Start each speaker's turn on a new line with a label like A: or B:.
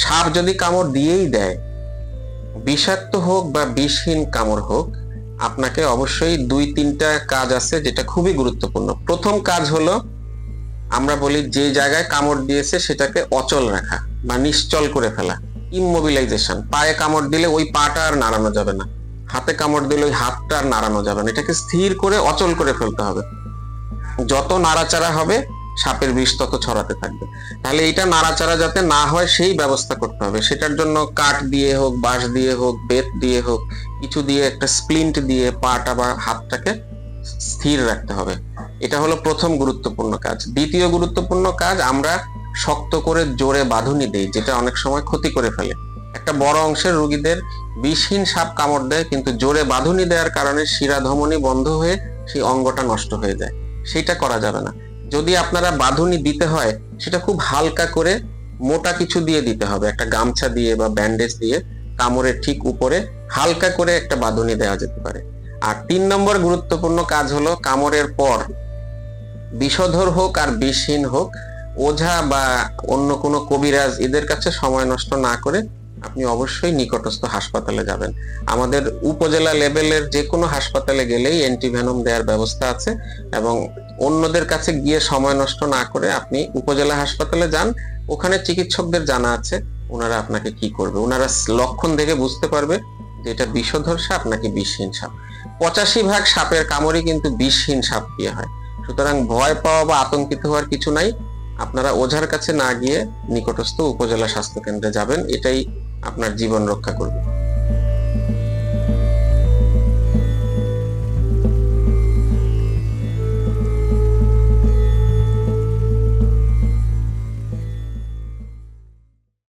A: সাপ যদি কামড় দিয়েই দেয়, বিষাক্ত হোক বা বিষহীন কামড় হোক, আপনাকে অবশ্যই 2-3টা কাজ আছে যেটা খুবই গুরুত্বপূর্ণ। প্রথম কাজ হলো, আমরা বলি যে জায়গায় কামড় দিয়েছে সেটাকে অচল রাখা বা নিশ্চল করে ফেলা, ইমমোবিলাইজেশন। পায়ে কামড় দিলে ওই পাটা আর নাড়ানো যাবে না, হাতে কামড় দিলে ওই হাতটা আর নাড়ানো যাবে না, এটাকে স্থির করে অচল করে ফেলতে হবে। যত নাড়াচাড়া হবে সাপের বিষ তত ছড়াতে থাকবে। তাহলে এটা নাড়াচাড়া যাতে না হয় সেই ব্যবস্থা করতে হবে। সেটার জন্য কাঠ দিয়ে হোক, বাঁশ দিয়ে হোক, বেত দিয়ে হোক, কিছু দিয়ে একটা স্প্লিন্ট দিয়ে পাটা বা হাতটাকে স্থির রাখতে হবে। এটা হলো প্রথম গুরুত্বপূর্ণ কাজ। দ্বিতীয় গুরুত্বপূর্ণ কাজ, আমরা শক্ত করে জোরে বাঁধুনি দেই, যেটা অনেক সময় ক্ষতি করে ফেলে। একটা বড় অংশের রোগীদের বিষহীন সাপ কামড় দেয়, কিন্তু জোরে বাঁধুনি দেওয়ার কারণে শিরা ধমনী বন্ধ হয়ে সেই অঙ্গটা নষ্ট হয়ে যায়। সেটা করা যাবে না। যদি আপনারা বাঁধুনি দিতে হয়, সেটা খুব হালকা করে মোটা কিছু দিয়ে দিতে হবে, একটা গামছা দিয়ে বা ব্যান্ডেজ দিয়ে কামড়ের ঠিক উপরে হালকা করে একটা বাঁধুনি দেওয়া যেতে পারে। আর 3 নম্বর গুরুত্বপূর্ণ কাজ হলো, কামড়ের পর বিষধর হোক আর বিষহীন হোক, ওঝা বা অন্য কোনো কবিরাজ এদের কাছে সময় নষ্ট না করে আপনি অবশ্যই নিকটস্থ হাসপাতালে যাবেন। আমাদের উপজেলা লেভেলের যে কোনো হাসপাতালে গেলেই অ্যান্টিভেনম দেওয়ার ব্যবস্থা আছে, এবং অন্যদের কাছে গিয়ে সময় নষ্ট না করে আপনি উপজেলা হাসপাতালে যান। ওখানে চিকিৎসকদের জানা আছে, ওনারা আপনাকে কি করবে। ওনারা লক্ষণ দেখে বুঝতে পারবে যে এটা বিষধর সাপ নাকি বিষহীন সাপ। 85 ভাগ সাপের কামড়ই কিন্তু বিষহীন সাপ দিয়ে হয়। সুতরাং ভয় পাওয়া বা আতঙ্কিত হওয়ার কিছু নাই। আপনারা ওঝার কাছে না গিয়ে নিকটস্থ উপজেলা স্বাস্থ্য কেন্দ্রে যাবেন, এটাই আপনার জীবন রক্ষা করবে।